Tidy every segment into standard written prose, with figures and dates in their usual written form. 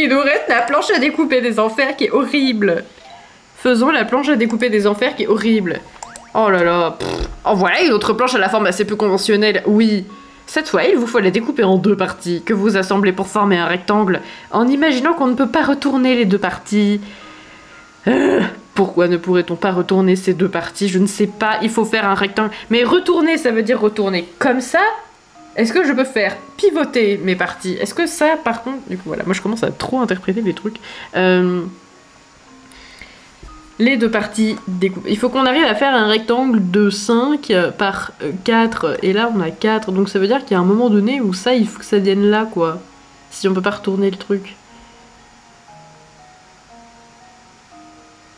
Il nous reste la planche à découper des enfers qui est horrible. Faisons la planche à découper des enfers qui est horrible. Oh là là. Oh voilà une autre planche à la forme assez peu conventionnelle. Oui. Cette fois, il vous faut la découper en 2 parties, que vous assemblez pour former un rectangle, en imaginant qu'on ne peut pas retourner les 2 parties. Pourquoi ne pourrait-on pas retourner ces 2 parties? Je ne sais pas, il faut faire un rectangle. Mais retourner, ça veut dire retourner comme ça? Est-ce que je peux faire pivoter mes parties? Est-ce que ça, par contre... Du coup, voilà, moi je commence à trop interpréter les trucs. Les 2 parties découpées. Il faut qu'on arrive à faire un rectangle de 5 par 4. Et là, on a 4. Donc ça veut dire qu'il y a un moment donné où ça, il faut que ça vienne là, quoi. Si on peut pas retourner le truc.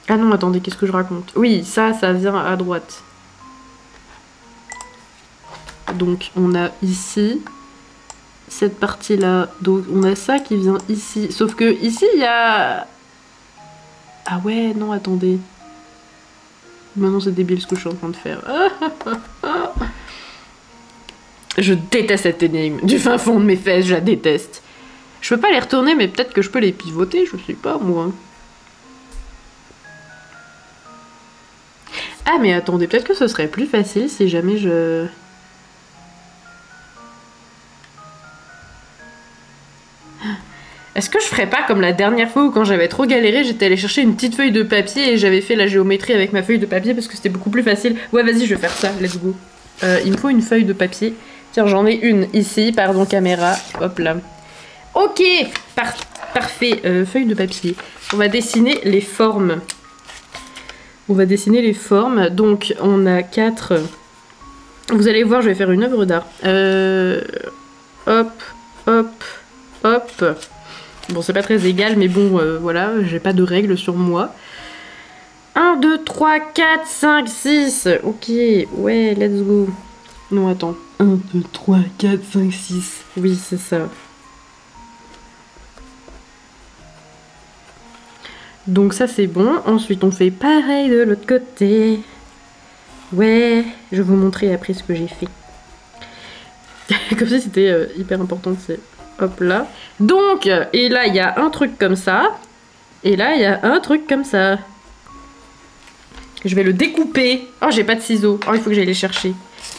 Ah non, attendez, qu'est-ce que je raconte? Oui, ça vient à droite. Donc on a ici cette partie-là. Donc on a ça qui vient ici. Sauf que ici, il y a... Ah ouais, non, attendez. Maintenant, c'est débile ce que je suis en train de faire. Je déteste cette énigme. Du fin fond de mes fesses, je la déteste. Je peux pas les retourner, mais peut-être que je peux les pivoter, je sais pas, moi. Ah, mais attendez, peut-être que ce serait plus facile si jamais je... Est-ce que je ferais pas comme la dernière fois où quand j'avais trop galéré, j'étais allée chercher une petite feuille de papier et j'avais fait la géométrie avec ma feuille de papier parce que c'était beaucoup plus facile. Ouais, vas-y, je vais faire ça, let's go. Il me faut une feuille de papier. Tiens, j'en ai une ici, pardon caméra, hop là. Ok, parfait, feuille de papier. On va dessiner les formes. On va dessiner les formes, donc on a 4... Vous allez voir, je vais faire une œuvre d'art. Hop, hop, hop... Bon, c'est pas très égal, mais bon, voilà, j'ai pas de règles sur moi. 1, 2, 3, 4, 5, 6. Ok, ouais, let's go. Non, attends. 1, 2, 3, 4, 5, 6. Oui, c'est ça. Donc ça, c'est bon. Ensuite, on fait pareil de l'autre côté. Ouais, je vais vous montrer après ce que j'ai fait. Comme si c'était hyper important, c'est... Hop là. Donc, et là, il y a un truc comme ça. Et là, il y a un truc comme ça. Je vais le découper. Oh, j'ai pas de ciseaux. Oh, il faut que j'aille les chercher.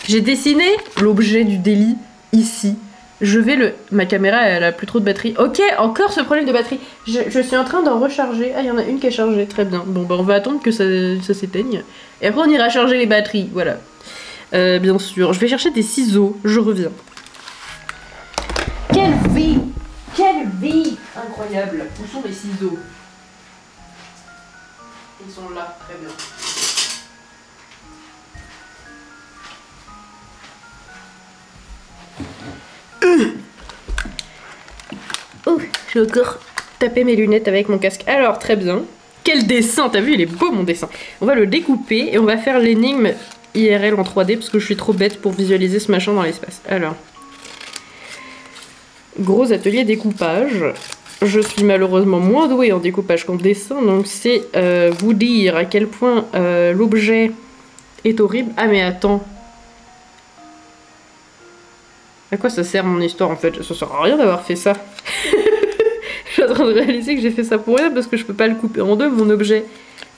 J'ai dessiné l'objet du délit ici. Je vais le... Ma caméra, elle a plus trop de batterie. Ok, encore ce problème de batterie. Je suis en train d'en recharger. Ah, il y en a une qui est chargée. Très bien. Bon, bah, on va attendre que ça s'éteigne. Et après, on ira charger les batteries. Voilà. Bien sûr. Je vais chercher des ciseaux. Je reviens. Quelle vie! Quelle vie! Incroyable! Où sont les ciseaux? Ils sont là, très bien. Oh, j'ai encore tapé mes lunettes avec mon casque. Alors, très bien. Quel dessin! T'as vu, il est beau mon dessin. On va le découper et on va faire l'énigme IRL en 3D parce que je suis trop bête pour visualiser ce machin dans l'espace. Alors... Gros atelier découpage. Je suis malheureusement moins douée en découpage qu'en dessin, donc c'est vous dire à quel point l'objet est horrible. Ah mais attends. À quoi ça sert mon histoire en fait? Ça sert à rien d'avoir fait ça. Je suis en train de réaliser que j'ai fait ça pour rien parce que je peux pas le couper en 2 mon objet.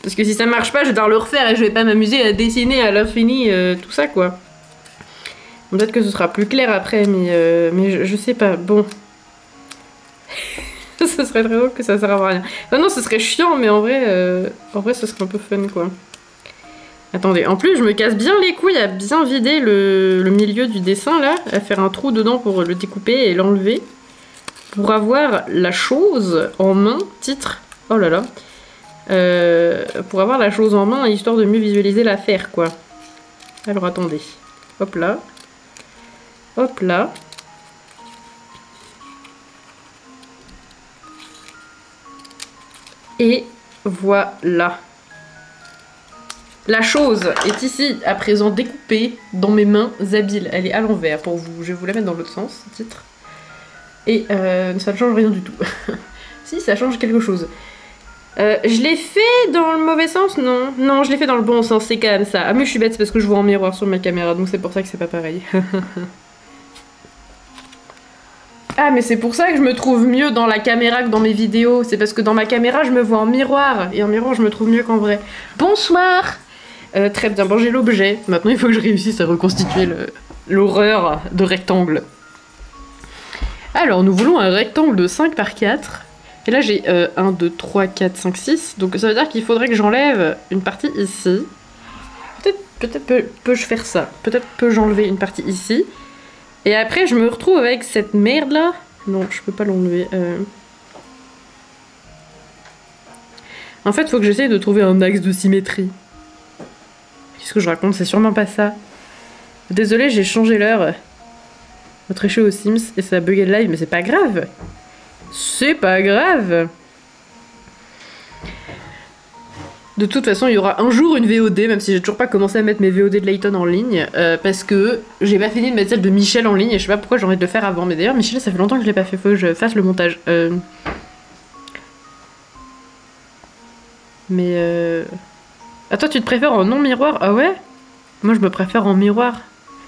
Parce que si ça marche pas, je vais devoir le refaire et je vais pas m'amuser à dessiner à l'infini tout ça quoi. Peut-être que ce sera plus clair après, mais je sais pas. Bon. Ce serait très drôle que ça sert à rien. Enfin, non, ce serait chiant, mais en vrai, ce serait un peu fun, quoi. Attendez, en plus, je me casse bien les couilles à bien vider le milieu du dessin, là. À faire un trou dedans pour le découper et l'enlever. Pour avoir la chose en main, titre. Oh là là. Pour avoir la chose en main, histoire de mieux visualiser l'affaire, quoi. Alors, attendez. Hop là. Hop là. Et voilà. La chose est ici, à présent découpée dans mes mains habiles. Elle est à l'envers pour vous. Je vais vous la mettre dans l'autre sens, titre. Et ça ne change rien du tout. Si, ça change quelque chose. Je l'ai fait dans le mauvais sens? Non. Non, je l'ai fait dans le bon sens, c'est quand même ça. Ah mais je suis bête, c'est parce que je vois en miroir sur ma caméra, donc c'est pour ça que c'est pas pareil. Ah, mais c'est pour ça que je me trouve mieux dans la caméra que dans mes vidéos. C'est parce que dans ma caméra, je me vois en miroir. Et en miroir, je me trouve mieux qu'en vrai. Bonsoir. Très bien, bon, j'ai l'objet. Maintenant, il faut que je réussisse à reconstituer l'horreur de rectangle. Alors, nous voulons un rectangle de 5 par 4. Et là, j'ai 1, 2, 3, 4, 5, 6. Donc, ça veut dire qu'il faudrait que j'enlève une partie ici. Peut-être peux-je faire ça. Peut-être peux-je enlever une partie ici. Et après, je me retrouve avec cette merde-là. Non, je peux pas l'enlever. En fait, il faut que j'essaye de trouver un axe de symétrie. Qu'est-ce que je raconte? C'est sûrement pas ça. Désolée, j'ai changé l'heure. On a triché aux Sims et ça a bugué le live, mais c'est pas grave. C'est pas grave. De toute façon, il y aura un jour une VOD, même si j'ai toujours pas commencé à mettre mes VOD de Layton en ligne, parce que j'ai pas fini de mettre celle de Michel en ligne, et je sais pas pourquoi j'ai envie de le faire avant. Mais d'ailleurs, Michel, ça fait longtemps que je l'ai pas fait, faut que je fasse le montage. Ah, toi, tu te préfères en non-miroir? Ah ouais? Moi, je me préfère en miroir.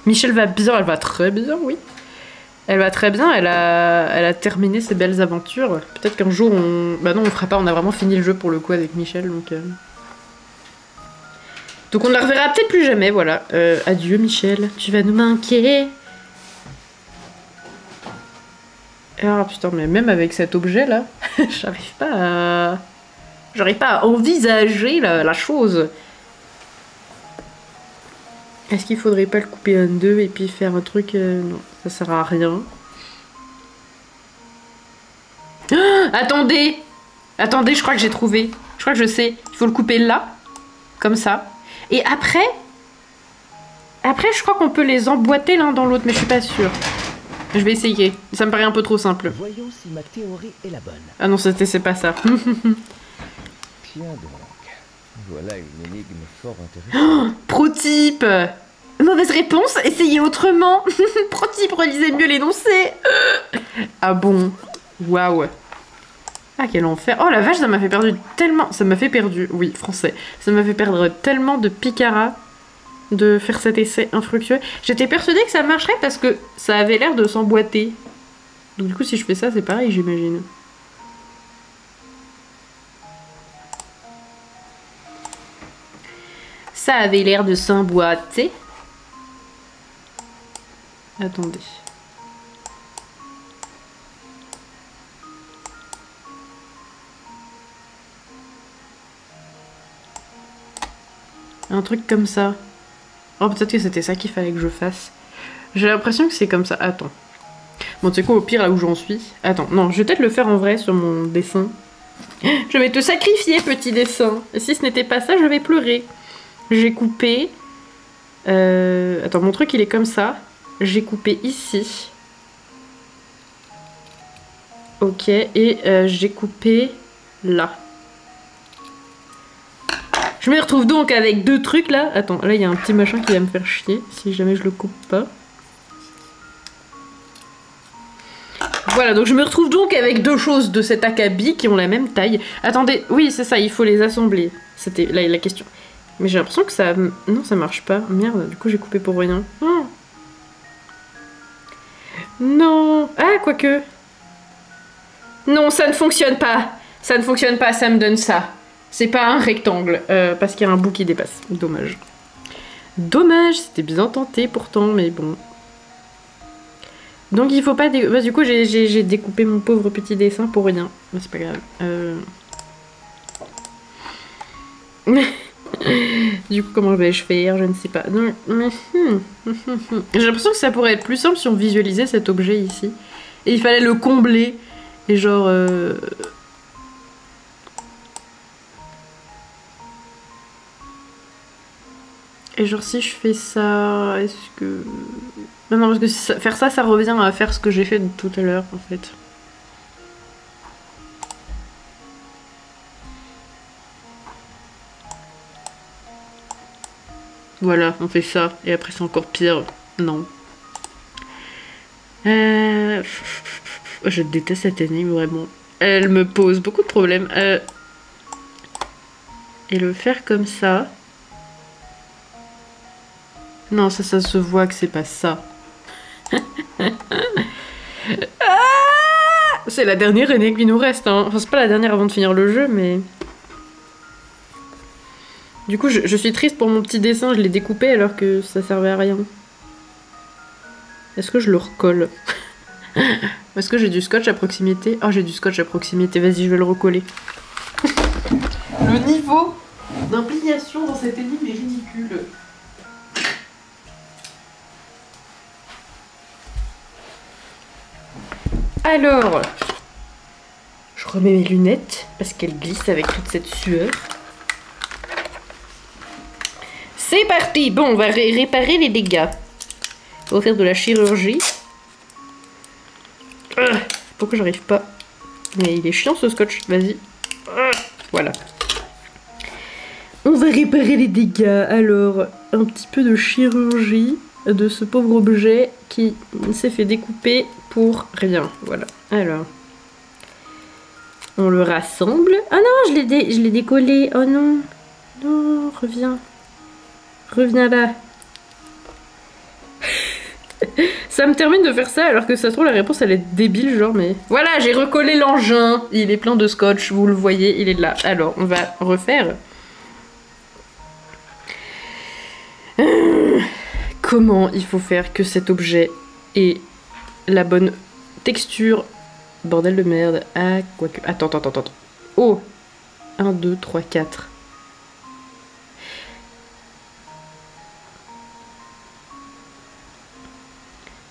Michel va bien, elle va très bien, oui. Elle va très bien, elle a terminé ses belles aventures. Peut-être qu'un jour, Bah non, on fera pas, on a vraiment fini le jeu pour le coup avec Michel, donc... Donc on ne la reverra peut-être plus jamais, voilà. Adieu Michel, tu vas nous manquer. Ah putain, mais même avec cet objet là, j'arrive pas à envisager la chose. Est-ce qu'il faudrait pas le couper en deux et puis faire un truc... Non, ça sert à rien. Attendez! Attendez, je crois que j'ai trouvé. Je crois que je sais. Il faut le couper là, comme ça. Et après, je crois qu'on peut les emboîter l'un dans l'autre, mais je suis pas sûre. Je vais essayer. Ça me paraît un peu trop simple. Voyons si ma théorie est la bonne. Ah non, c'est pas ça. Tiens donc, voilà une énigme fort intéressante. Pro type. Mauvaise réponse, essayez autrement. Pro type, relisez mieux l'énoncé. Ah bon? Waouh. Ah, quel enfer. Oh la vache, ça m'a fait perdre tellement... Ça m'a fait perdu, oui, français. Ça m'a fait perdre tellement de picara de faire cet essai infructueux. J'étais persuadée que ça marcherait parce que ça avait l'air de s'emboîter. Donc du coup, si je fais ça, c'est pareil, j'imagine. Ça avait l'air de s'emboîter. Attendez. Un truc comme ça. Oh, peut-être que c'était ça qu'il fallait que je fasse. J'ai l'impression que c'est comme ça. Attends. Bon, tu sais quoi, au pire, là où j'en suis... Attends, non, je vais peut-être le faire en vrai sur mon dessin. Je vais te sacrifier, petit dessin. Et si ce n'était pas ça, je vais pleurer. J'ai coupé... Attends, mon truc, il est comme ça. J'ai coupé ici. Ok, et j'ai coupé là. Je me retrouve donc avec deux trucs là. Attends, là il y a un petit machin qui va me faire chier si jamais je le coupe pas. Voilà, donc je me retrouve donc avec deux choses de cet acabit qui ont la même taille. Attendez, oui c'est ça, il faut les assembler. C'était la question. Mais j'ai l'impression que ça... Non, ça marche pas. Merde, du coup j'ai coupé pour rien. Oh. Non. Ah, quoique. Non, ça ne fonctionne pas. Ça ne fonctionne pas, ça me donne ça. C'est pas un rectangle, parce qu'il y a un bout qui dépasse. Dommage. Dommage, c'était bien tenté pourtant, mais bon. Donc il faut pas... Bah, du coup, j'ai découpé mon pauvre petit dessin pour rien. Mais c'est pas grave. Du coup, comment vais-je faire? Je ne sais pas. Donc... J'ai l'impression que ça pourrait être plus simple si on visualisait cet objet ici. Et il fallait le combler. Et genre... Et genre si je fais ça, est-ce que... Non, parce que faire ça, ça revient à faire ce que j'ai fait tout à l'heure, en fait. Voilà, on fait ça, et après c'est encore pire. Non. Je déteste cette énigme, vraiment. Elle me pose beaucoup de problèmes. Et le faire comme ça... Non, ça se voit que c'est pas ça. Ah, C'est la dernière énigme qui nous reste, hein. Enfin, c'est pas la dernière avant de finir le jeu, mais... Du coup, je suis triste pour mon petit dessin, je l'ai découpé alors que ça servait à rien. Est-ce que je le recolle? Est-ce que j'ai du scotch à proximité? Oh, j'ai du scotch à proximité, vas-y, je vais le recoller. Le niveau d'implication dans cette énigme est ridicule. Alors, je remets mes lunettes parce qu'elles glissent avec toute cette sueur. C'est parti! Bon, on va réparer les dégâts. On va faire de la chirurgie. Pourquoi j'arrive pas? Mais il est chiant ce scotch, vas-y. Voilà. On va réparer les dégâts. Alors, un petit peu de chirurgie de ce pauvre objet qui s'est fait découper pour rien. Voilà. Alors, on le rassemble. Ah non, je l'ai décollé. Oh non. Non, reviens. Reviens là. Ça me termine de faire ça alors que ça se trouve la réponse elle est débile genre mais... Voilà, j'ai recollé l'engin. Il est plein de scotch, vous le voyez, il est là. Alors, on va refaire. Comment il faut faire que cet objet ait la bonne texture? Bordel de merde. Ah, quoique... Attends. Oh 1, 2, 3, 4.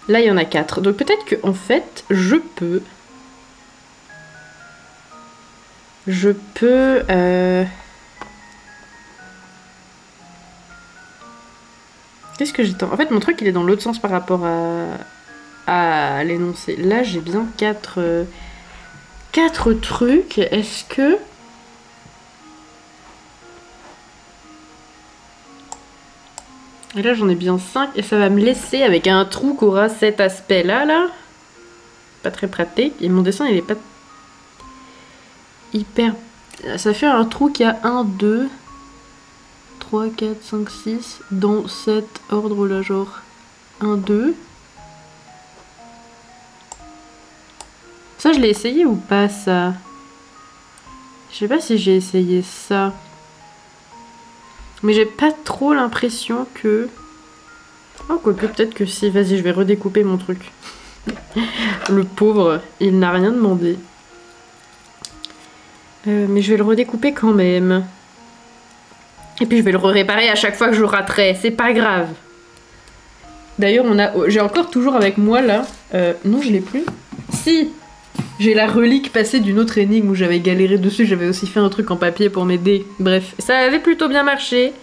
Là, il y en a 4. Donc peut-être que en fait, je peux... Qu'est-ce que j'attends? En fait, mon truc, il est dans l'autre sens par rapport à l'énoncé. Là, j'ai bien 4 trucs. Est-ce que... Et là, j'en ai bien 5. Et ça va me laisser avec un trou qu'aura cet aspect-là, là. Pas très pratique. Et mon dessin, il est pas... hyper... Ça fait un trou qui a 1, 2... 3, 4, 5, 6 dans cet ordre là, genre 1, 2. Ça, je l'ai essayé ou pas, ça? Je sais pas si j'ai essayé ça. Mais j'ai pas trop l'impression que... Oh, quoique, peut-être que si. Vas-y, je vais redécouper mon truc. Le pauvre, il n'a rien demandé. Mais je vais le redécouper quand même. Et puis je vais le réparer à chaque fois que je raterai, c'est pas grave. D'ailleurs, j'ai encore toujours avec moi là... non, je l'ai plus. Si, j'ai la relique passée d'une autre énigme où j'avais galéré dessus, j'avais aussi fait un truc en papier pour m'aider. Bref, ça avait plutôt bien marché.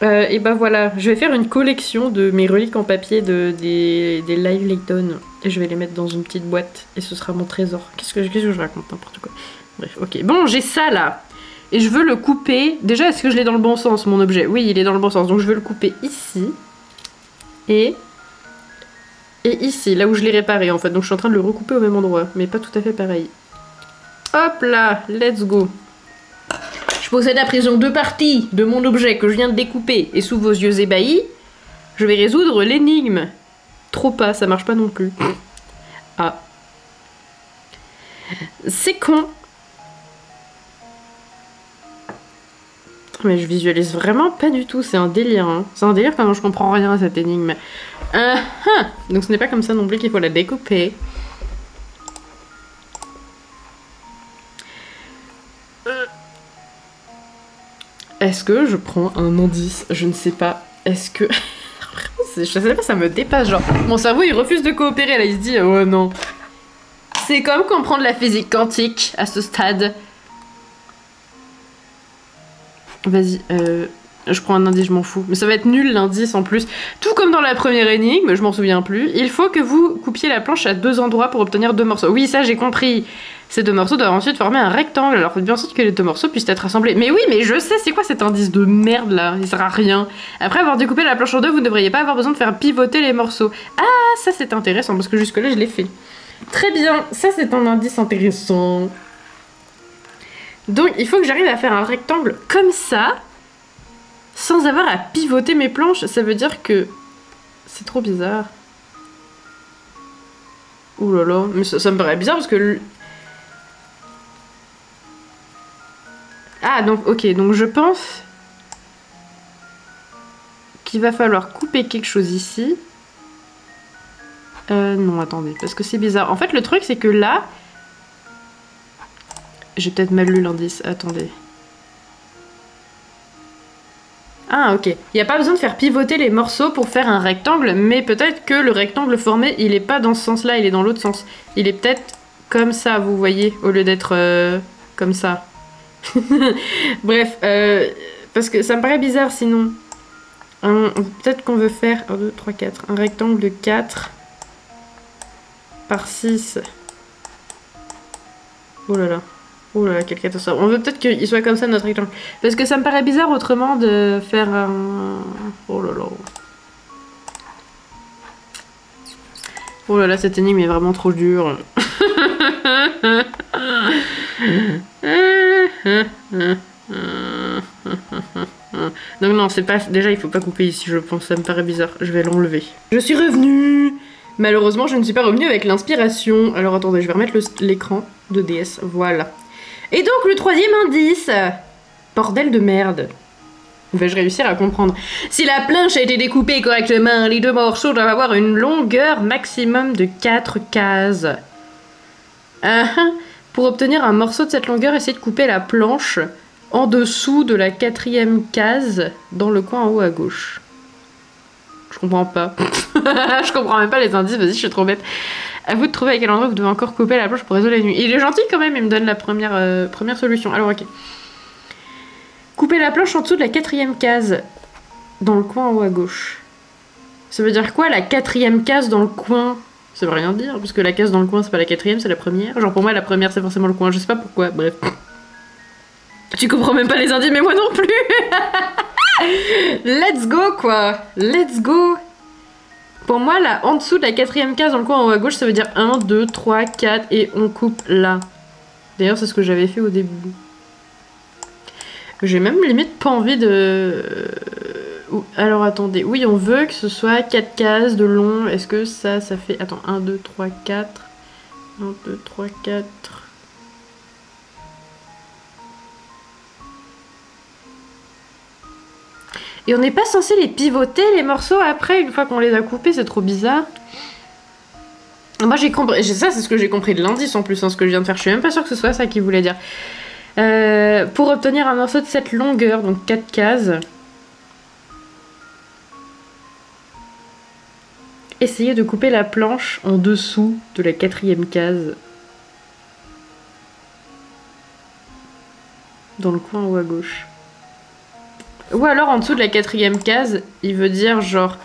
Et bah voilà, je vais faire une collection de mes reliques en papier des Live Layton. Et je vais les mettre dans une petite boîte et ce sera mon trésor. Qu'est-ce que je raconte, n'importe quoi. Bref, ok. Bon, j'ai ça là. Et je veux le couper. Déjà, est-ce que je l'ai dans le bon sens, mon objet? Oui, il est dans le bon sens. Donc, je veux le couper ici. Et ici, là où je l'ai réparé, en fait. Donc, je suis en train de le recouper au même endroit. Mais pas tout à fait pareil. Hop là, let's go. Je possède à présent 2 parties de mon objet que je viens de découper. Et sous vos yeux ébahis, je vais résoudre l'énigme. Trop pas, ça marche pas non plus. Ah. C'est con. Mais je visualise vraiment pas du tout, c'est un délire. Hein. C'est un délire quand je comprends rien à cette énigme. Donc ce n'est pas comme ça non plus qu'il faut la découper. Est-ce que je prends un indice? Je ne sais pas. Est-ce que... je sais pas, ça me dépasse. Genre, mon cerveau il refuse de coopérer là, il se dit oh non. C'est comme comprendre la physique quantique à ce stade. Vas-y, je prends un indice, je m'en fous. Mais ça va être nul l'indice en plus. Tout comme dans la première énigme, je m'en souviens plus. Il faut que vous coupiez la planche à 2 endroits pour obtenir 2 morceaux. Oui, ça j'ai compris. Ces 2 morceaux doivent ensuite former un rectangle. Alors faites bien en sorte que les 2 morceaux puissent être assemblés. Mais oui, mais je sais, c'est quoi cet indice de merde là? Il sert à rien. Après avoir découpé la planche en 2, vous ne devriez pas avoir besoin de faire pivoter les morceaux. Ah, ça c'est intéressant parce que jusque là je l'ai fait. Très bien, ça c'est un indice intéressant. Donc il faut que j'arrive à faire un rectangle comme ça, sans avoir à pivoter mes planches. Ça veut dire que c'est trop bizarre. Ouh là là, mais ça me paraît bizarre parce que... Ah, donc, ok, donc je pense qu'il va falloir couper quelque chose ici. Non, attendez, parce que c'est bizarre. En fait, le truc, c'est que là... J'ai peut-être mal lu l'indice, attendez. Ah, ok. Il n'y a pas besoin de faire pivoter les morceaux pour faire un rectangle, mais peut-être que le rectangle formé, il est pas dans ce sens-là, il est dans l'autre sens. Il est peut-être comme ça, vous voyez, au lieu d'être comme ça. Bref, parce que ça me paraît bizarre sinon. Peut-être qu'on veut faire 1, 2, 3, 4. Un rectangle de 4 par 6. Oh là là. Oh là là, quelle catastrophe. On veut peut-être qu'il soit comme ça notre rectangle. Parce que ça me paraît bizarre autrement de faire un... Oh là là. Oh là là, cette énigme est vraiment trop dure. Donc non, c'est pas... Déjà, il faut pas couper ici, je pense. Ça me paraît bizarre. Je vais l'enlever. Je suis revenue. Malheureusement, je ne suis pas revenue avec l'inspiration. Alors attendez, je vais remettre l'écran de DS. Voilà. Et donc, le troisième indice. Bordel de merde. Vais-je réussir à comprendre? Si la planche a été découpée correctement, les deux morceaux doivent avoir une longueur maximum de 4 cases. Pour obtenir un morceau de cette longueur, essayez de couper la planche en dessous de la 4e case dans le coin en haut à gauche. Je comprends pas. Je comprends même pas les indices, vas-y, je suis trop bête. À vous de trouver à quel endroit vous devez encore couper la planche pour résoudre la nuit. Il est gentil quand même, il me donne la première solution. Alors ok. Couper la planche en dessous de la 4e case dans le coin en haut à gauche. Ça veut dire quoi la 4e case dans le coin? Ça veut rien dire, parce que la case dans le coin c'est pas la 4e, c'est la première. Genre pour moi la première c'est forcément le coin, je sais pas pourquoi, bref. Tu comprends même pas les indices, mais moi non plus. Let's go quoi. Let's go. Pour moi là, en dessous de la 4e case dans le coin en haut à gauche, ça veut dire 1, 2, 3, 4 et on coupe là. D'ailleurs c'est ce que j'avais fait au début. J'ai même limite pas envie de... Alors attendez, oui on veut que ce soit 4 cases de long. Est-ce que ça fait... Attends, 1, 2, 3, 4. 1, 2, 3, 4... Et on n'est pas censé les pivoter les morceaux après, une fois qu'on les a coupés, c'est trop bizarre. Moi j'ai compris, ça c'est ce que j'ai compris de l'indice en plus, hein, ce que je viens de faire, je suis même pas sûre que ce soit ça qu'il voulait dire. Pour obtenir un morceau de cette longueur, donc 4 cases, essayez de couper la planche en dessous de la 4e case. Dans le coin en haut à gauche. Ou alors en dessous de la 4e case, il veut dire genre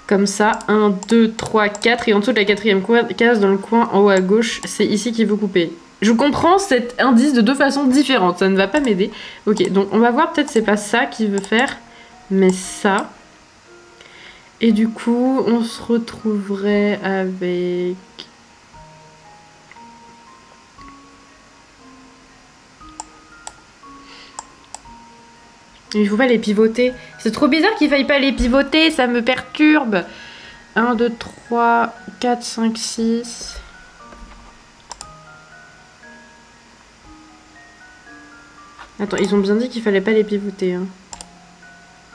comme ça, 1, 2, 3, 4, et en dessous de la 4e case dans le coin en haut à gauche, c'est ici qu'il veut couper. Je comprends cet indice de deux façons différentes, ça ne va pas m'aider. Ok, donc on va voir, peut-être c'est pas ça qu'il veut faire, mais ça. Et du coup, on se retrouverait avec... Il faut pas les pivoter. C'est trop bizarre qu'il faille pas les pivoter, ça me perturbe. 1, 2, 3, 4, 5, 6. Attends, ils ont bien dit qu'il fallait pas les pivoter. Hein.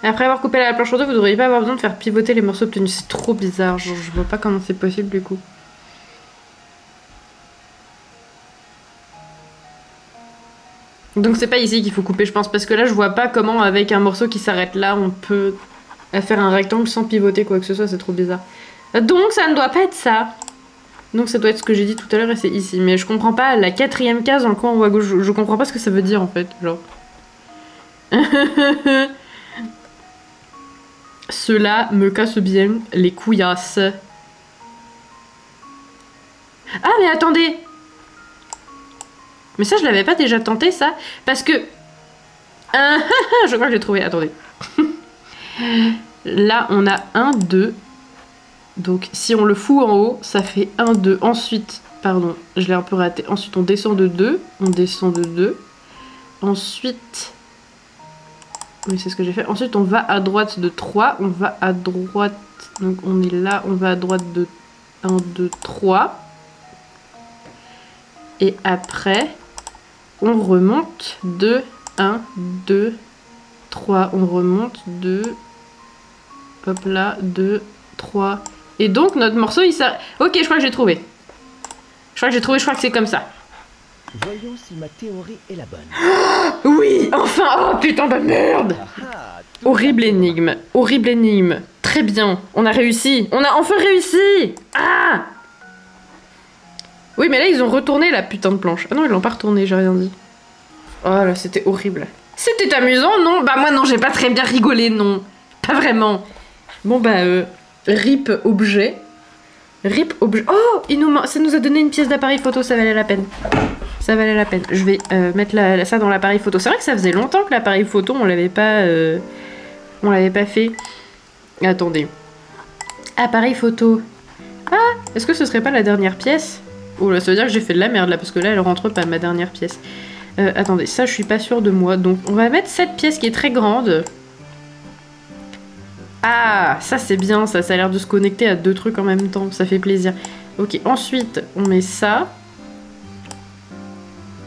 Après avoir coupé la planche en deux, vous devriez pas avoir besoin de faire pivoter les morceaux obtenus. C'est trop bizarre, genre, je vois pas comment c'est possible du coup. Donc c'est pas ici qu'il faut couper je pense, parce que là je vois pas comment avec un morceau qui s'arrête là on peut faire un rectangle sans pivoter quoi que ce soit, c'est trop bizarre. Donc ça ne doit pas être ça. Donc ça doit être ce que j'ai dit tout à l'heure et c'est ici. Mais je comprends pas la 4e case dans le coin en haut à gauche, je comprends pas ce que ça veut dire en fait, genre. Cela me casse bien les couillasses. Ah mais attendez! Mais ça, je l'avais pas déjà tenté, ça. Parce que... je crois que j'ai trouvé. Attendez. Là, on a 1, 2. Donc, si on le fout en haut, ça fait 1, 2. Ensuite, pardon, je l'ai un peu raté. Ensuite, on descend de 2. On descend de 2. Ensuite... Oui, c'est ce que j'ai fait. Ensuite, on va à droite de 3. On va à droite... Donc, on est là. On va à droite de 1, 2, 3. Et après, on remonte 2, 1, 2, 3. On remonte 2. Hop là, 2, 3. Et donc, notre morceau, il s'arrête. Ok, je crois que j'ai trouvé. Je crois que c'est comme ça. Voyons si ma théorie est la bonne. Oui, enfin. Oh putain de merde. Horrible énigme. Horrible énigme. Très bien. On a réussi. On a enfin réussi. Ah. Oui, mais là, ils ont retourné la putain de planche. Ah non, ils l'ont pas retourné, j'ai rien dit. Oh là, c'était horrible. C'était amusant, non? Bah moi, non, j'ai pas très bien rigolé, non. Pas vraiment. Bon, bah, rip objet. Rip objet. Oh, ça nous a donné une pièce d'appareil photo, ça valait la peine. Ça valait la peine. Je vais mettre ça dans l'appareil photo. C'est vrai que ça faisait longtemps que l'appareil photo, on l'avait pas fait. Attendez. Appareil photo. Ah, est-ce que ce serait pas la dernière pièce? Oh là, ça veut dire que j'ai fait de la merde là, parce que là, elle rentre pas, ma dernière pièce. Attendez, ça, je suis pas sûre de moi. Donc, on va mettre cette pièce qui est très grande. Ah, ça, c'est bien, ça a l'air de se connecter à deux trucs en même temps. Ça fait plaisir. Ok, ensuite, on met ça.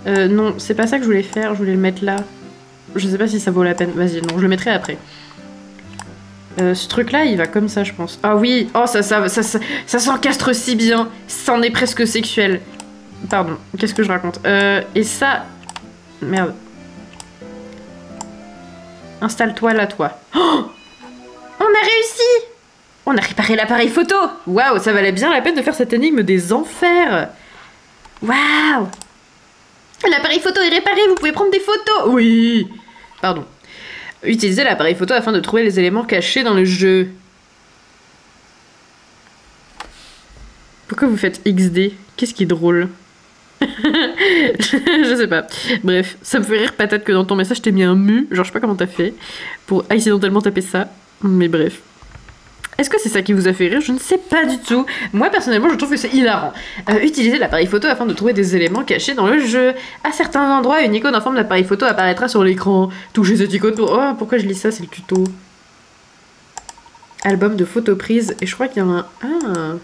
Non, c'est pas ça que je voulais faire. Je voulais le mettre là. Je sais pas si ça vaut la peine. Vas-y, non, je le mettrai après. Ce truc-là, il va comme ça, je pense. Ah oui, oh, ça s'encastre si bien. Ça en est presque sexuel. Pardon, qu'est-ce que je raconte? Et ça... Merde. Installe-toi là, toi. Oh, on a réussi! On a réparé l'appareil photo! Waouh, ça valait bien la peine de faire cette énigme des enfers! Waouh! L'appareil photo est réparé, vous pouvez prendre des photos! Oui! Pardon. Utilisez l'appareil photo afin de trouver les éléments cachés dans le jeu. Pourquoi vous faites XD? Qu'est-ce qui est drôle? Je sais pas. Bref, ça me fait rire peut-être que dans ton message t'ai mis un mu, genre je sais pas comment t'as fait, pour accidentellement taper ça. Mais bref. Est-ce que c'est ça qui vous a fait rire? Je ne sais pas du tout. Moi, personnellement, je trouve que c'est hilarant. Utilisez l'appareil photo afin de trouver des éléments cachés dans le jeu. À certains endroits, une icône en forme d'appareil photo apparaîtra sur l'écran. Touchez cette icône pour... Oh, pourquoi je lis ça? C'est le tuto. Album de photos prises. Et je crois qu'il y en a un...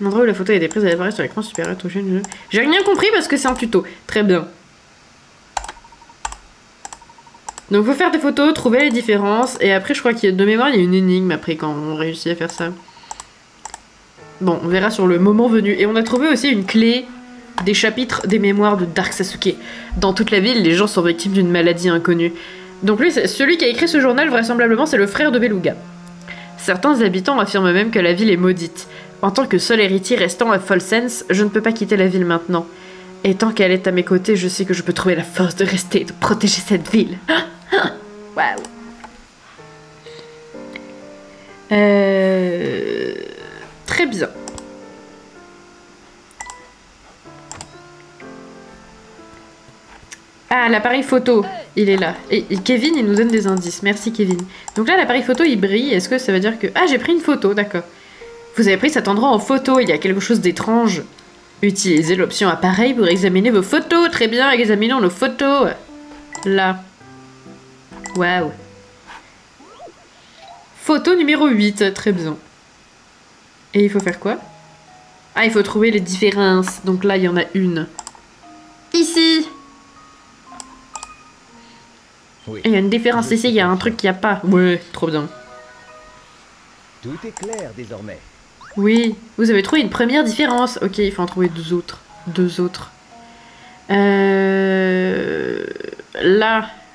L'endroit où la photo a été prise, elle apparaît sur l'écran supérieur. Touchez le jeu. J'ai rien compris parce que c'est un tuto. Très bien. Donc faut faire des photos, trouver les différences, et après je crois qu'il y a de mémoire, il y a une énigme après quand on réussit à faire ça. Bon, on verra sur le moment venu. Et on a trouvé aussi une clé des chapitres des mémoires de Dark Sasuke. Dans toute la ville, les gens sont victimes d'une maladie inconnue. Donc lui, celui qui a écrit ce journal, vraisemblablement, c'est le frère de Beluga. Certains habitants affirment même que la ville est maudite. En tant que seul héritier restant à Folsense, je ne peux pas quitter la ville maintenant. Et tant qu'elle est à mes côtés, je sais que je peux trouver la force de rester et de protéger cette ville. Waouh. Très bien. Ah, l'appareil photo, il est là. Et Kevin, il nous donne des indices. Merci, Kevin. Donc là, l'appareil photo, il brille. Est-ce que ça veut dire que... Ah, j'ai pris une photo, d'accord. Vous avez pris cet endroit en photo. Il y a quelque chose d'étrange. Utilisez l'option appareil pour examiner vos photos. Très bien, examinons nos photos. Là. Waouh. Photo numéro 8, très bien. Et il faut faire quoi? Ah, il faut trouver les différences. Donc là, il y en a une. Ici. Oui. Et il y a une différence ici, il y a un truc qu'il n'y a pas. Ouais, trop bien. Tout est clair désormais. Oui, vous avez trouvé une première différence. Ok, il faut en trouver deux autres. Deux autres. Là,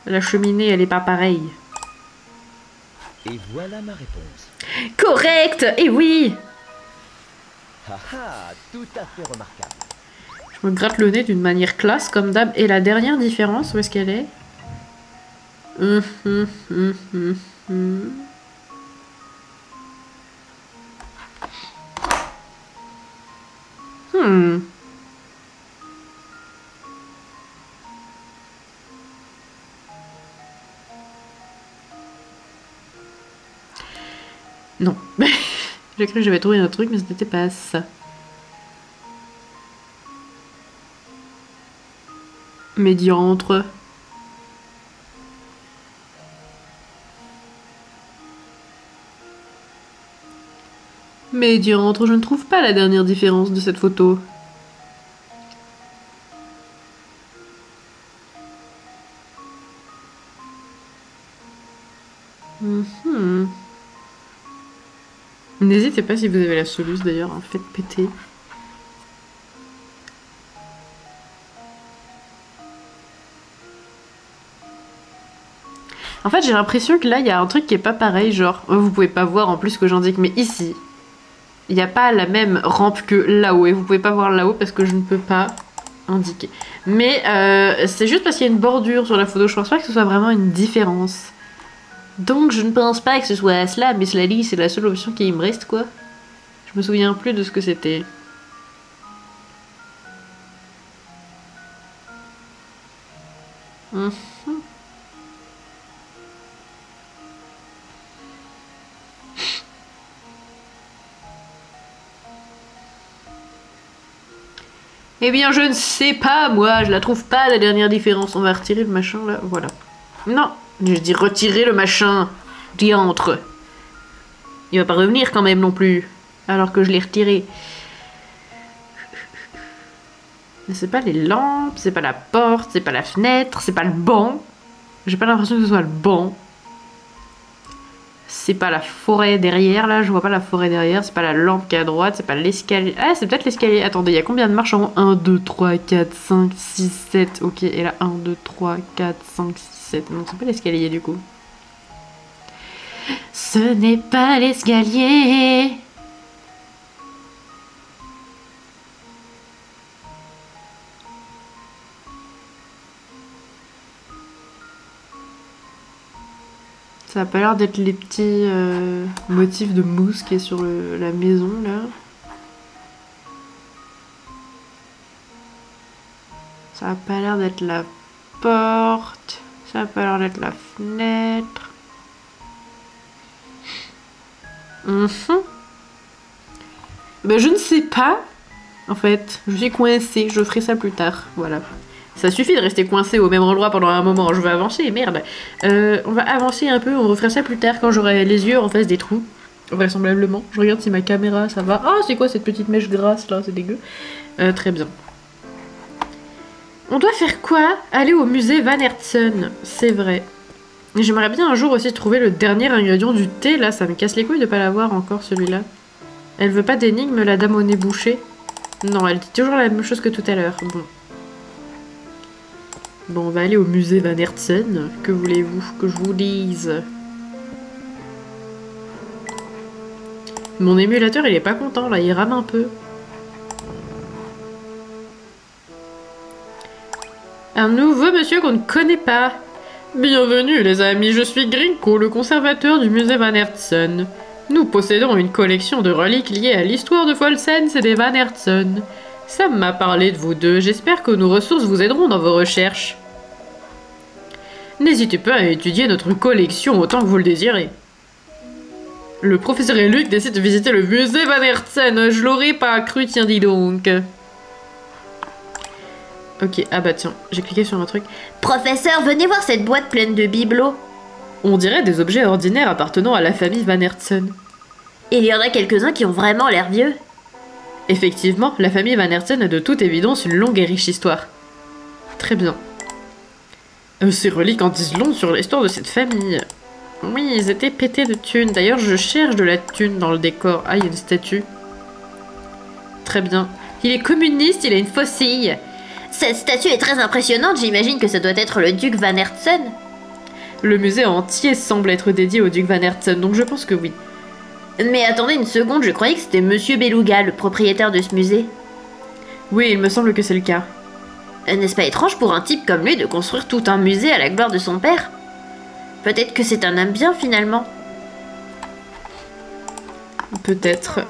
la cheminée, elle est pas pareille. Et voilà ma réponse. Correct. Et oui. Haha, tout à fait remarquable. Je me gratte le nez d'une manière classe, comme d'hab. Et la dernière différence, où est-ce qu'elle est? Non. J'ai cru que j'avais trouvé un truc, mais ce n'était pas ça. Médiantre. Mais diantre, je ne trouve pas la dernière différence de cette photo. N'hésitez pas si vous avez la soluce d'ailleurs, hein, faites péter. En fait, j'ai l'impression que là, il y a un truc qui est pas pareil, genre, vous pouvez pas voir en plus ce que j'indique, mais ici, il n'y a pas la même rampe que là-haut, et vous pouvez pas voir là-haut parce que je ne peux pas indiquer. Mais c'est juste parce qu'il y a une bordure sur la photo, je pense pas que ce soit vraiment une différence. Donc je ne pense pas que ce soit cela, mais cela dit, c'est la seule option qui me reste, quoi. Je me souviens plus de ce que c'était. Eh bien, je ne sais pas, moi, je la trouve pas, la dernière différence. On va retirer le machin, là, voilà. Non, je dis retirer le machin, diantre. Il va pas revenir quand même non plus, alors que je l'ai retiré. Mais c'est pas les lampes, c'est pas la porte, c'est pas la fenêtre, c'est pas le banc. J'ai pas l'impression que ce soit le banc. C'est pas la forêt derrière, là, je vois pas la forêt derrière, c'est pas la lampe qui est à droite, c'est pas l'escalier. Ah, c'est peut-être l'escalier. Attendez, il y a combien de marches en haut? 1, 2, 3, 4, 5, 6, 7. Ok, et là, 1, 2, 3, 4, 5, 6, 7. Non, c'est pas l'escalier du coup. Ce n'est pas l'escalier. Ça a pas l'air d'être les petits motifs de mousse qui est sur la maison là. Ça a pas l'air d'être la porte. Ça a pas l'air d'être la fenêtre. Ben, je ne sais pas. En fait, je suis coincée. Je ferai ça plus tard. Voilà. Ça suffit de rester coincé au même endroit pendant un moment. Je vais avancer, merde. On va avancer un peu, on refera ça plus tard quand j'aurai les yeux en face des trous. Vraisemblablement. Je regarde si ma caméra ça va. Ah, c'est quoi cette petite mèche grasse là? C'est dégueu. Très bien. On doit faire quoi? Aller au musée Van Hertzen. C'est vrai. J'aimerais bien un jour aussi trouver le dernier ingrédient du thé. Là, ça me casse les couilles de pas l'avoir encore celui-là. Elle veut pas d'énigme, la dame au nez bouché? Non, elle dit toujours la même chose que tout à l'heure. Bon. Bon, on va aller au musée Van Hertzen. Que voulez-vous que je vous dise? Mon émulateur, il est pas content, là. Il rame un peu. Un nouveau monsieur qu'on ne connaît pas. Bienvenue, les amis. Je suis Grinko, le conservateur du musée Van Hertzen. Nous possédons une collection de reliques liées à l'histoire de Folsens et des Van Hertzen. Sam m'a parlé de vous deux. J'espère que nos ressources vous aideront dans vos recherches. N'hésitez pas à étudier notre collection autant que vous le désirez. Le professeur et Luc décident de visiter le musée Van Hertzen. Je l'aurais pas cru, tiens dis donc. Ok, ah bah tiens, j'ai cliqué sur un truc. Professeur, venez voir cette boîte pleine de bibelots. On dirait des objets ordinaires appartenant à la famille Van Hertzen. Il y en a quelques-uns qui ont vraiment l'air vieux. Effectivement, la famille Van Hertzen a de toute évidence une longue et riche histoire. Très bien. Ces reliques en disent long sur l'histoire de cette famille. Oui, ils étaient pétés de thunes. D'ailleurs, je cherche de la thune dans le décor. Ah, il y a une statue. Très bien. Il est communiste, il a une faucille. Cette statue est très impressionnante, j'imagine que ça doit être le duc Van Hertzen. Le musée entier semble être dédié au duc Van Hertzen, donc je pense que oui. Mais attendez une seconde, je croyais que c'était Monsieur Beluga, le propriétaire de ce musée. Oui, il me semble que c'est le cas. N'est-ce pas étrange pour un type comme lui de construire tout un musée à la gloire de son père? Peut-être que c'est un homme bien finalement. Peut-être.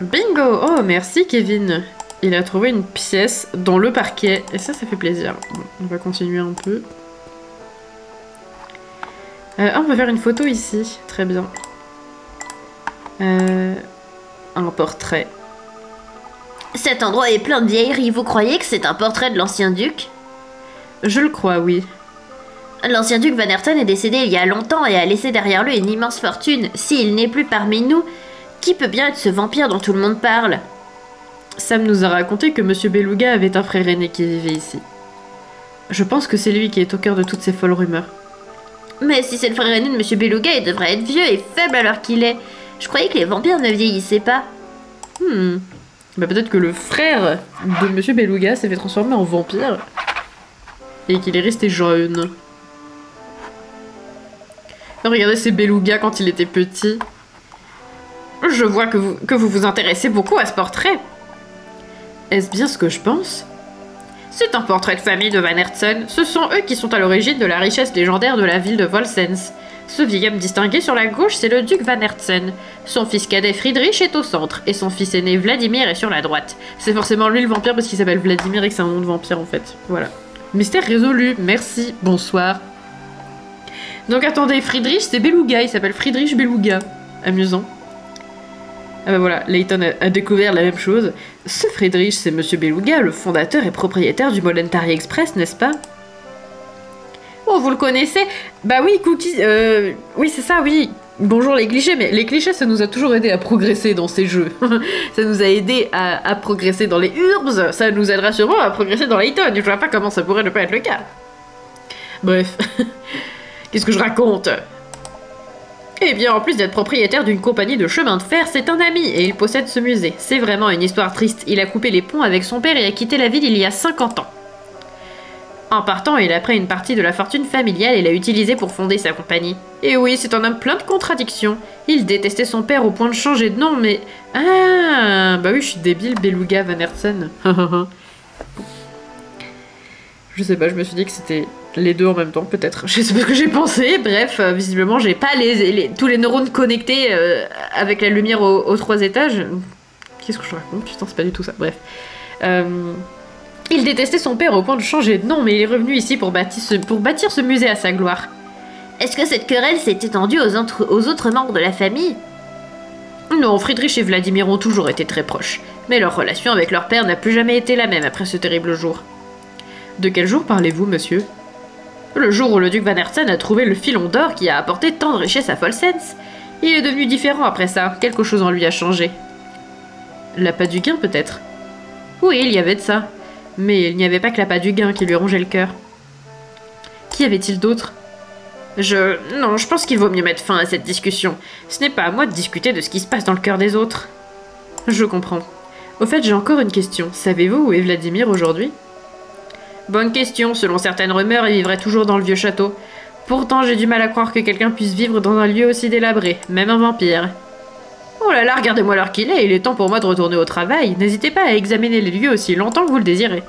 Bingo! Oh, merci Kevin. Il a trouvé une pièce dans le parquet. Et ça fait plaisir. Bon, on va continuer un peu. On va faire une photo ici. Très bien. Un portrait. Cet endroit est plein de vieilleries. Vous croyez que c'est un portrait de l'ancien duc? Je le crois, oui. L'ancien duc Van Hertzen est décédé il y a longtemps et a laissé derrière lui une immense fortune. S'il n'est plus parmi nous, Qui peut bien être ce vampire dont tout le monde parle? Sam nous a raconté que Monsieur Beluga avait un frère aîné qui vivait ici. Je pense que c'est lui qui est au cœur de toutes ces folles rumeurs. Mais si c'est le frère aîné de Monsieur Beluga, il devrait être vieux et faible alors qu'il est. Je croyais que les vampires ne vieillissaient pas. Bah peut-être que le frère de Monsieur Beluga s'est fait transformer en vampire. Et qu'il est resté jeune. Regardez ces Beluga quand il était petit. Je vois que vous vous intéressez beaucoup à ce portrait. Est-ce bien ce que je pense? C'est un portrait de famille de Van Hertzen. Ce sont eux qui sont à l'origine de la richesse légendaire de la ville de Volsens. Ce vieil homme distingué sur la gauche, c'est le duc Van Hertzen. Son fils cadet Friedrich est au centre, et son fils aîné Vladimir est sur la droite. C'est forcément lui le vampire parce qu'il s'appelle Vladimir et que c'est un nom de vampire en fait. Voilà. Mystère résolu, merci, bonsoir. Donc attendez, Friedrich c'est Beluga, il s'appelle Friedrich Beluga. Amusant. Ah bah voilà, Layton a découvert la même chose. Ce Friedrich, c'est Monsieur Beluga, le fondateur et propriétaire du Mollentari Express, n'est-ce pas? Oh, vous le connaissez? Bah oui, Cookies, oui c'est ça, oui. Bonjour les clichés, mais les clichés ça nous a toujours aidé à progresser dans ces jeux. Ça nous a aidé à progresser dans les Urbs, ça nous aidera sûrement à progresser dans Layton. Je vois pas comment ça pourrait ne pas être le cas. Bref, qu'est-ce que je raconte? Eh bien, en plus d'être propriétaire d'une compagnie de chemin de fer, c'est un ami et il possède ce musée. C'est vraiment une histoire triste. Il a coupé les ponts avec son père et a quitté la ville il y a 50 ans. En partant, il a pris une partie de la fortune familiale et l'a utilisée pour fonder sa compagnie. Et oui, c'est un homme plein de contradictions. Il détestait son père au point de changer de nom, mais... Ah, bah oui, je suis débile, Beluga Van Hertzen. Je sais pas, je me suis dit que c'était les deux en même temps, peut-être. Je sais pas ce que j'ai pensé, bref, visiblement j'ai pas tous les neurones connectés avec la lumière aux 3 étages. Qu'est-ce que je raconte? Putain, c'est pas du tout ça, bref. Il détestait son père au point de changer de nom, mais il est revenu ici pour bâtir ce musée à sa gloire. Est-ce que cette querelle s'est étendue aux autres membres de la famille? Non, Friedrich et Vladimir ont toujours été très proches, mais leur relation avec leur père n'a plus jamais été la même après ce terrible jour. De quel jour parlez-vous, monsieur? Le jour où le duc Van Hertzen a trouvé le filon d'or qui a apporté tant de richesse à Volsens. Il est devenu différent après ça, quelque chose en lui a changé. L'appât du gain, peut-être? Oui, il y avait de ça. Mais il n'y avait pas que l'appât du gain qui lui rongeait le cœur. Qu'y avait-il d'autre? Non, je pense qu'il vaut mieux mettre fin à cette discussion. Ce n'est pas à moi de discuter de ce qui se passe dans le cœur des autres. Je comprends. Au fait, j'ai encore une question. Savez-vous où est Vladimir aujourd'hui? Bonne question. Selon certaines rumeurs, il vivrait toujours dans le vieux château. Pourtant, j'ai du mal à croire que quelqu'un puisse vivre dans un lieu aussi délabré, même un vampire. Oh là là, regardez-moi l'heure qu'il est, il est temps pour moi de retourner au travail. N'hésitez pas à examiner les lieux aussi longtemps que vous le désirez.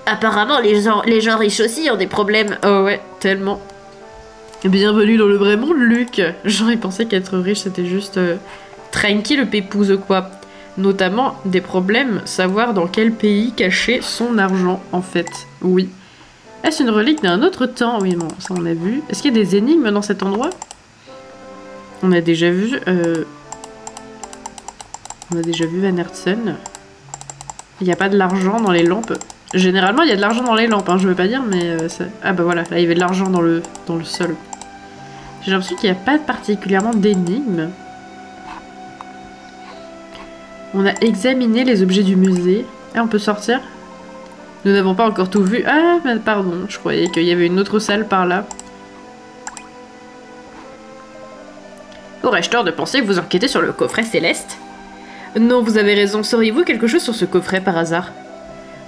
Apparemment, les gens riches aussi ont des problèmes. Oh ouais, tellement. Bienvenue dans le vrai monde, Luc. J'aurais pensé qu'être riche, c'était juste tranquille, pépouze quoi. Notamment des problèmes, savoir dans quel pays cacher son argent, en fait. Oui. Est-ce une relique d'un autre temps? Oui, bon, ça on a vu. Est-ce qu'il y a des énigmes dans cet endroit? On a déjà vu... On a déjà vu Van Hertzen. Il n'y a pas de l'argent dans les lampes. Généralement, il y a de l'argent dans les lampes, hein, je veux pas dire, mais... Ah bah voilà, là il y avait de l'argent dans le sol. J'ai l'impression qu'il n'y a pas particulièrement d'énigmes. On a examiné les objets du musée. Ah, on peut sortir? Nous n'avons pas encore tout vu. Ah, mais pardon, je croyais qu'il y avait une autre salle par là. Aurais-je tort de penser que vous enquêtez sur le coffret céleste? Non, vous avez raison. Sauriez-vous quelque chose sur ce coffret par hasard?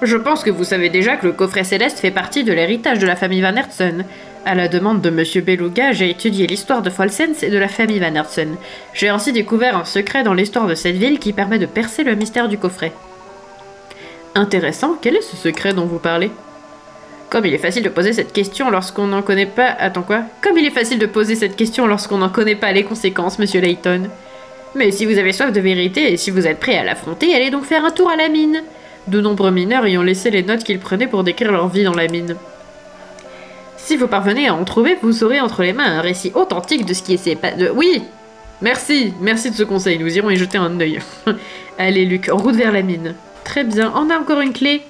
Je pense que vous savez déjà que le coffret céleste fait partie de l'héritage de la famille Van Hertzen. À la demande de Monsieur Beluga, j'ai étudié l'histoire de Volsens et de la famille Van Hertzen. J'ai ainsi découvert un secret dans l'histoire de cette ville qui permet de percer le mystère du coffret. Intéressant, quel est ce secret dont vous parlez? Comme il est facile de poser cette question lorsqu'on n'en connaît pas... Attends quoi? Comme il est facile de poser cette question lorsqu'on n'en connaît pas les conséquences, Monsieur Layton. Mais si vous avez soif de vérité et si vous êtes prêt à l'affronter, allez donc faire un tour à la mine. De nombreux mineurs y ont laissé les notes qu'ils prenaient pour décrire leur vie dans la mine. Si vous parvenez à en trouver, vous aurez entre les mains un récit authentique de ce qui s'est passé... Oui! Merci de ce conseil, nous irons y jeter un œil. Allez Luc, en route vers la mine. Très bien, on a encore une clé.